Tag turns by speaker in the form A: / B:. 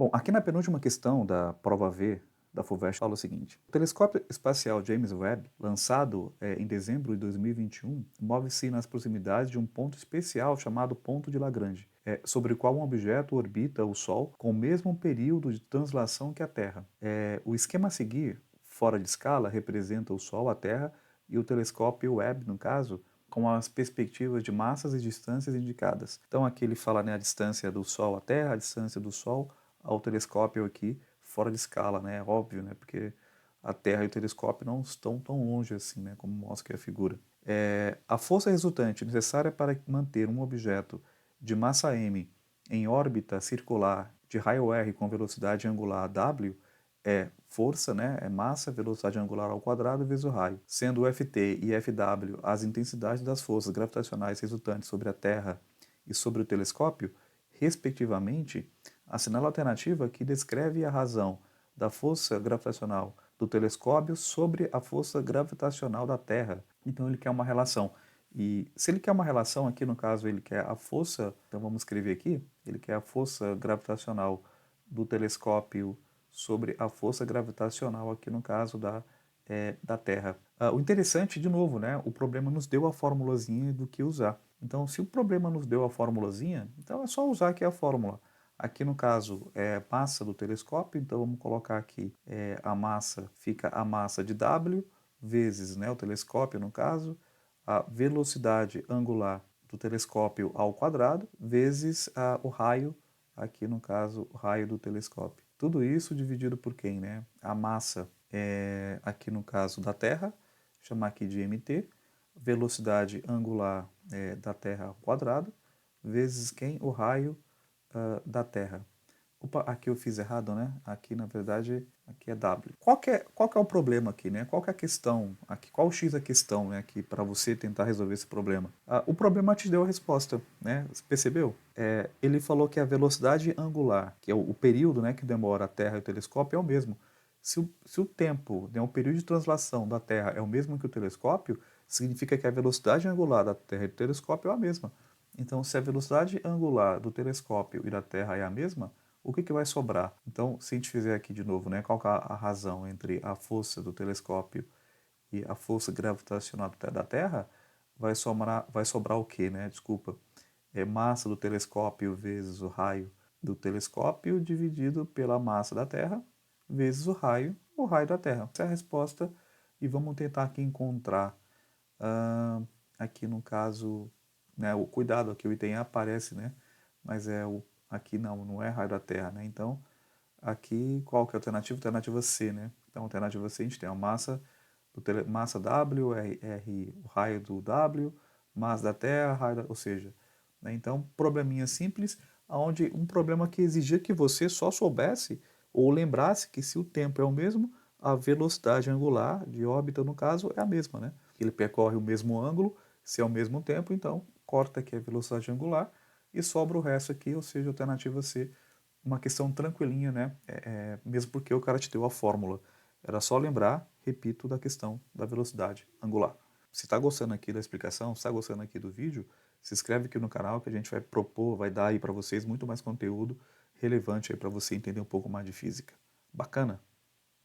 A: Bom, aqui na penúltima questão da prova V da FUVEST fala o seguinte: o telescópio espacial James Webb, lançado em dezembro de 2021, move-se nas proximidades de um ponto especial chamado Ponto de Lagrange, sobre o qual um objeto orbita o Sol com o mesmo período de translação que a Terra. O esquema a seguir, fora de escala, representa o Sol, a Terra e o telescópio Webb, no caso, com as perspectivas de massas e distâncias indicadas. Então aqui ele fala, né, a distância do Sol à Terra, a distância do Sol ao telescópio aqui fora de escala, né? Óbvio, né? Porque a Terra e o telescópio não estão tão longe assim, né? Como mostra a figura. A força resultante necessária para manter um objeto de massa m em órbita circular de raio r com velocidade angular w é força, né? É massa, velocidade angular ao quadrado vezes o raio, sendo o Ft e Fw as intensidades das forças gravitacionais resultantes sobre a Terra e sobre o telescópio, respectivamente. Assinala a alternativa que descreve a razão da força gravitacional do telescópio sobre a força gravitacional da Terra. Então ele quer uma relação. E se ele quer uma relação, aqui no caso ele quer a força, então vamos escrever aqui, ele quer a força gravitacional do telescópio sobre a força gravitacional aqui no caso da Terra. O interessante, de novo, né, o problema nos deu a formulazinha do que usar. Então, se o problema nos deu a formulazinha, então é só usar aqui a fórmula. Aqui no caso é massa do telescópio, então vamos colocar aqui a massa, fica a massa de W vezes, né, o telescópio no caso, a velocidade angular do telescópio ao quadrado, vezes o raio, aqui no caso o raio do telescópio. Tudo isso dividido por quem, né? A massa, aqui no caso da Terra, chamar aqui de mt, velocidade angular da Terra ao quadrado, vezes quem? O raio da Terra. Opa, aqui eu fiz errado, né? Aqui, na verdade, aqui é W. Qual que é o problema aqui, né? Qual que é a questão aqui? Qual o X da questão, né, aqui para você tentar resolver esse problema? O problema te deu a resposta, né? Você percebeu? Ele falou que a velocidade angular, que é o período, né, que demora a Terra e o telescópio, é o mesmo. Se o tempo, né, o período de translação da Terra é o mesmo que o telescópio, significa que a velocidade angular da Terra e do telescópio é a mesma. Então, se a velocidade angular do telescópio e da Terra é a mesma, o que vai sobrar? Então, se a gente fizer aqui de novo, né, qual que é a razão entre a força do telescópio e a força gravitacional da Terra, vai sobrar o quê, né? Desculpa. É massa do telescópio vezes o raio do telescópio dividido pela massa da Terra vezes o raio da Terra. Essa é a resposta e vamos tentar aqui encontrar, aqui no caso, né, o cuidado aqui, o item A aparece, né, mas aqui não é raio da Terra, né, então aqui qual que é a alternativa? Alternativa C, né, então alternativa C a gente tem a massa, massa W, o raio do W, massa da Terra, ou seja, né, então probleminha simples, onde um problema que exigia que você só soubesse ou lembrasse que se o tempo é o mesmo, a velocidade angular de órbita, no caso, é a mesma, né? Ele percorre o mesmo ângulo, se é o mesmo tempo, então corta aqui a velocidade angular e sobra o resto aqui, ou seja, a alternativa C, uma questão tranquilinha, né? Mesmo porque o cara te deu a fórmula. Era só lembrar, repito, da questão da velocidade angular. Se está gostando aqui da explicação, se está gostando aqui do vídeo, se inscreve aqui no canal que a gente vai propor, vai dar aí para vocês muito mais conteúdo relevante aí para você entender um pouco mais de física. Bacana?